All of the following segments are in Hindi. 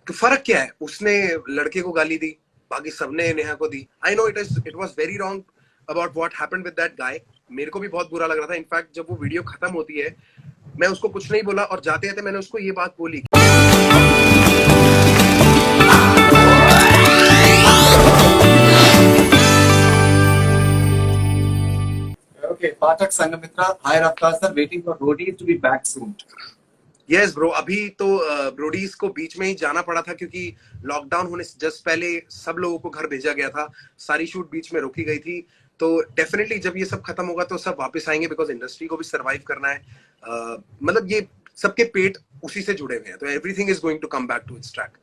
तो फर्क क्या है, उसने लड़के को गाली दी, बाकी सबने नेहा को दी। I know it was very wrong about what happened with that guy. मेरे को भी बहुत बुरा लग रहा था। इनफैक्ट जब वो वीडियो खत्म होती है, मैं उसको कुछ नहीं बोला और जाते जाते मैंने उसको ये बात बोली। Okay, Pathak Sangamitra, hi Raftaar sir, waiting for Rodi to be back soon. Yes bro, अभी तो ब्रोडीज को बीच में ही जाना पड़ा था क्योंकि लॉकडाउन होने से जस्ट पहले सब लोगों को घर भेजा गया था, सारी शूट बीच में रोकी गई थी। तो डेफिनेटली जब ये सब खत्म होगा तो सब वापस आएंगे, बिकॉज इंडस्ट्री को भी सरवाइव करना है। मतलब ये सबके पेट उसी से जुड़े हुए हैं, तो everything is going to come back to its track.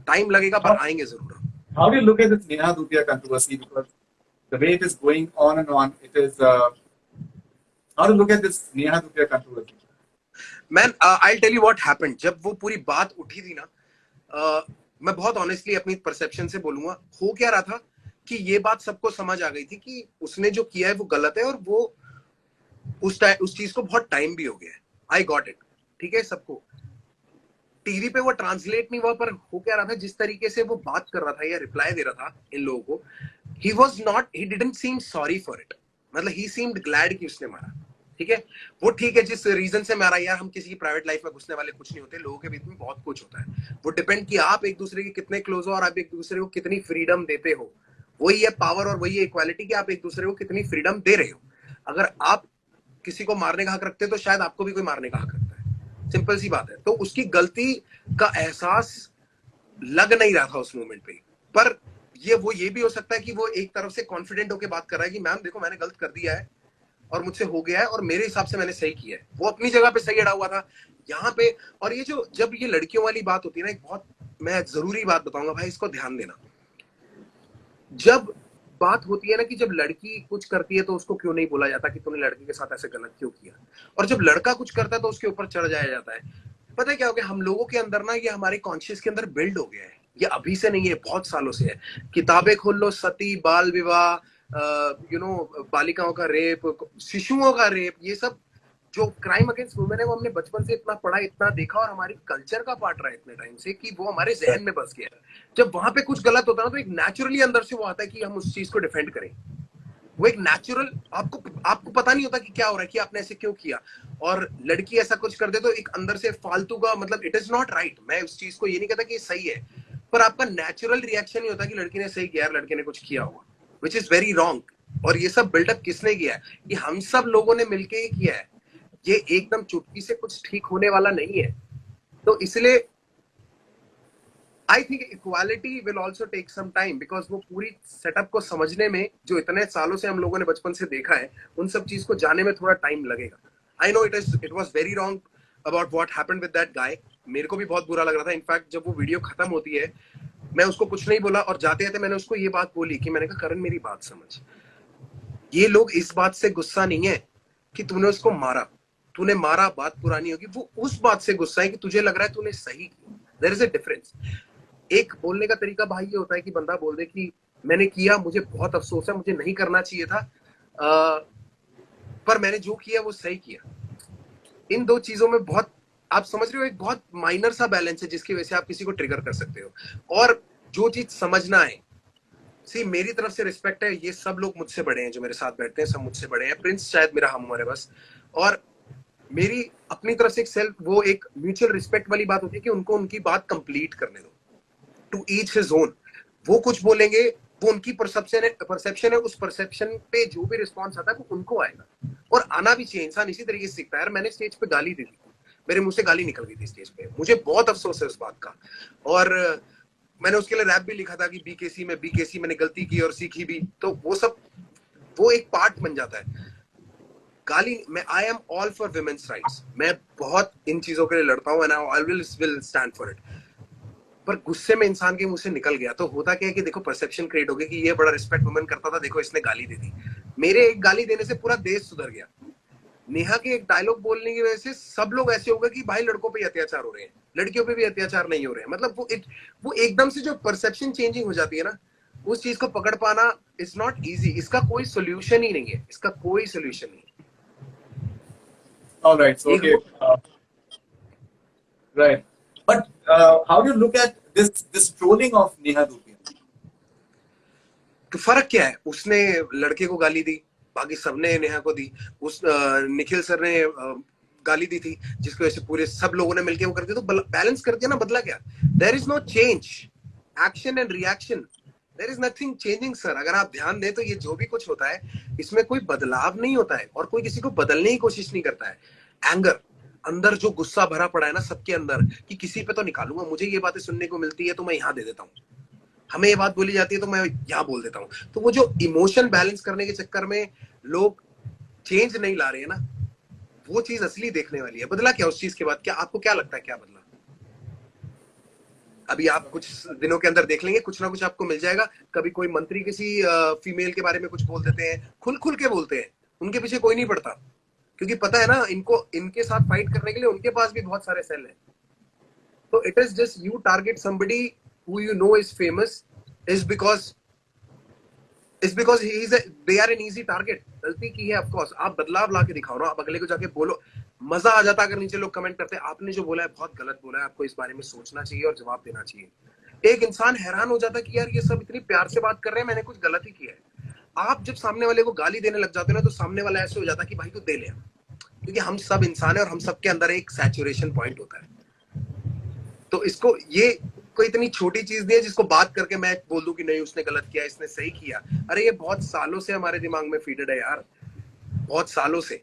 Time लगेगा पर आएंगे जरूर। How do you look at this Neha Dhupia controversy? Because the way it is going on and on, it is. How do you look at this Neha Dhupia controversy? Man I tell you what happened. जब वो पूरी बात उठी थी ना, मैं बहुत ऑनेस्टली अपनी परसेप्शन से बोलूंगा, हो क्या रहा था कि ये बात सबको समझ आ गई थी कि उसने जो किया है वो गलत है, और वो उस चीज को बहुत टाइम भी हो गया है। आई गॉट इट, ठीक है। सबको टीवी पे वो ट्रांसलेट नहीं हुआ, पर हो क्या रहा था, जिस तरीके से वो बात कर रहा था या रिप्लाई दे रहा था इन लोगों को, he didn't seam sorry for it. मतलब ही सीम्ड ग्लैड कि उसने मारा, ठीक है। वो ठीक है जिस रीजन से मारा, यार हम किसी की प्राइवेट लाइफ में घुसने वाले कुछ नहीं होते, लोगों के बीच में बहुत कुछ होता है। वो डिपेंड कि आप एक दूसरे के कितने क्लोज हो और आप एक दूसरे को कितनी फ्रीडम देते हो। वही है पावर और वही है इक्वालिटी कि आप एक दूसरे को कितनी फ्रीडम दे रहे हो। अगर आप किसी को मारने का हक रखते तो शायद आपको भी कोई मारने का हक रखता है, सिंपल सी बात है। तो उसकी गलती का एहसास लग नहीं रहा था उस मोमेंट पे, पर ये भी हो सकता है कि वो एक तरफ से कॉन्फिडेंट होकर बात कर रहा है कि मैम देखो मैंने गलत कर दिया है और मुझसे हो गया है और मेरे हिसाब से मैंने सही किया है। वो अपनी जगह पे सही अड़ा हुआ था यहाँ पे। और ये जो जब ये लड़कियों वाली बात होती है ना, एक बहुत मैं जरूरी बात बताऊंगा भाई, इसको ध्यान देना। जब बात होती है ना कि जब लड़की कुछ करती है तो उसको क्यों नहीं बोला जाता कि तूने लड़की के साथ ऐसे गलत क्यों किया, और जब लड़का कुछ करता है तो उसके ऊपर चढ़ जाया जाता है। पता है क्या हो गया, हम लोगों के अंदर ना, ये हमारे कॉन्शियस के अंदर बिल्ड हो गया है। ये अभी से नहीं है, बहुत सालों से है। किताबें खोल लो, सती, बाल विवाह, बालिकाओं का रेप, शिशुओं का रेप, ये सब जो क्राइम अगेंस्ट वुमेन है वो हमने बचपन से इतना पढ़ा, इतना देखा, और हमारी कल्चर का पार्ट रहा है इतने टाइम से कि वो हमारे जहन में बस गया है। जब वहां पे कुछ गलत होता है ना, तो एक नेचुरली अंदर से वो आता है कि हम उस चीज को डिफेंड करें। वो एक नेचुरल, आपको पता नहीं होता कि क्या हो रहा है, कि आपने ऐसे क्यों किया। और लड़की ऐसा कुछ कर दे तो एक अंदर से फालतू का, मतलब इट इज नॉट राइट। मैं उस चीज को ये नहीं कहता कि सही है, पर आपका नेचुरल रिएक्शन ही होता है कि लड़की ने सही किया, लड़के ने कुछ किया होगा, विच इज वेरी रॉन्ग। और ये सब बिल्डअप किसने किया है? ये हम सब लोगों ने मिलकर ही किया है। ये एकदम चुटकी से कुछ ठीक होने वाला नहीं है। तो इसलिए I think equality will also take some time, because वो पूरी सेटअप को समझने में, जो इतने सालों से हम लोगों ने बचपन से देखा है, उन सब चीज को जाने में थोड़ा टाइम लगेगा। आई know it was very wrong about what happened with that guy. मेरे को भी बहुत बुरा लग रहा था। इनफैक्ट जब वो वीडियो खत्म होती है, मैं उसको कुछ नहीं बोला और जाते जाते मैंने उसको ये बात बोली कि मैंने कहा करण मेरी बात समझ, ये लोग इस बात से गुस्सा नहीं है कि तूने उसको मारा, तूने मारा बात पुरानी होगी, वो उस बात से गुस्सा है कि तुझे लग रहा है तूने सही किया। There is a difference. एक बोलने का तरीका भाई ये होता है कि बंदा बोल दे कि मैंने किया, मुझे बहुत अफसोस है, मुझे नहीं करना चाहिए था, पर मैंने जो किया वो सही किया। इन दो चीजों में बहुत, आप समझ रहे हो, एक बहुत माइनर सा बैलेंस है जिसकी वजह से आप किसी को ट्रिगर कर सकते हो। और जो चीज समझना है, सी मेरी तरफ से रिस्पेक्ट है, ये सब लोग मुझसे बड़े हैं, जो मेरे साथ बैठते हैं सब मुझसे बड़े हैं। प्रिंस शायद मेरा हम उम्र है बस। और मेरी अपनी तरफ से एक सेल्फ, वो एक म्यूचुअल रिस्पेक्ट वाली बात होती है कि उनको उनकी बात कंप्लीट करने दो, टू ईच हिज ओन। वो कुछ बोलेंगे, वो उनकी परसेप्शन है, उस परसेप्शन पे जो भी रिस्पॉन्स आता है वो उनको आएगा, और आना भी चाहिए। इंसान इसी तरीके से सीखता है। यार मैंने स्टेज पे गाली दी थी, मेरे मुंह से गाली निकल गई थी स्टेज पे, मुझे बहुत अफसोस है उस बात का। और मैंने उसके लिए रैप भी लिखा था कि बीकेसी मैंने गलती की और सीखी भी। तो वो सब, वो एक पार्ट बन जाता है। गाली, मैं I am all for women's rights, मैं बहुत इन चीजों के लिए लड़ता हूँ, and I always will stand for it. पर गुस्से में इंसान के मुंह से निकल गया तो होता क्या है कि देखो परसेप्शन क्रिएट हो गया कि ये बड़ा रिस्पेक्ट वुमेन करता था, देखो इसने गाली दे दी। मेरे एक गाली देने से पूरा देश सुधर गया। नेहा के एक डायलॉग बोलने की वजह से सब लोग ऐसे हो गए कि भाई लड़कों पे अत्याचार हो रहे हैं, लड़कियों पे भी अत्याचार नहीं हो रहे हैं। मतलब वो एकदम से जो परसेप्शन चेंजिंग हो जाती है ना, उस चीज को पकड़ पाना इज नॉट इजी। इसका कोई सोल्यूशन ही नहीं है, इसका कोई सोल्यूशन नहीं है। All right, so okay, right. But how do you look at this trolling of Neha Dhupia. तो फर्क क्या है? उसने लड़के को गाली दी, बाकी सबने नेहा को दी। उस निखिल सर ने गाली दी थी, जिसकी वजह से पूरे सब लोगों ने मिलकर वो कर दिया। तो बैलेंस कर दिया ना, बदला क्या? There is no change, action and reaction, there is nothing changing sir. अगर आप ध्यान दें तो ये जो भी कुछ होता है इसमें कोई बदलाव नहीं होता है और कोई किसी को बदलने की कोशिश नहीं करता है। एंगर, अंदर जो गुस्सा भरा पड़ा है ना सबके अंदर कि किसी पे तो निकालूंगा, मुझे ये बातें सुनने को मिलती है तो मैं यहाँ दे देता हूँ, हमें ये बात बोली जाती है तो मैं यहाँ बोल देता हूँ। तो वो जो इमोशन बैलेंस करने के चक्कर में लोग चेंज नहीं ला रहे हैं ना, वो चीज असली देखने वाली है। बदला क्या उस चीज के बाद? क्या आपको क्या लगता है क्या बदला? अभी आप कुछ दिनों के अंदर देख लेंगे, कुछ ना कुछ आपको मिल जाएगा। कभी कोई मंत्री किसी फीमेल के बारे में कुछ बोल देते हैं, खुल खुल के बोलते हैं, उनके पीछे कोई नहीं पड़ता, क्योंकि पता है ना इनको इनके साथ फाइट करने के लिए उनके पास भी बहुत सारे सेल हैं। तो it is just you target somebody who you know is famous is because they are an easy target। गलती की है, of course। आप बदलाव ला के दिखाओ ना, आप अगले को जाके बोलो। मजा आ जाता अगर नीचे लोग कमेंट करते आपने जो बोला है बहुत गलत बोला है, आपको इस बारे में सोचना चाहिए और जवाब देना चाहिए। एक इंसान हैरान हो जाता कि यार ये सब इतनी प्यार से बात कर रहे हैं, मैंने कुछ गलत ही किया है। आप जब सामने वाले को गाली देने लग जाते हो ना, तो सामने वाला ऐसे हो जाता कि भाई तू दे ले, क्योंकि हम सब इंसान है और हम सबके अंदर एक सैचुरेशन पॉइंट होता है। तो इसको ये कोई इतनी छोटी चीज नहीं है जिसको बात करके मैं बोल दूं कि नहीं उसने गलत किया इसने सही किया। अरे ये बहुत सालों से हमारे दिमाग में फीडेड है यार, बहुत सालों से।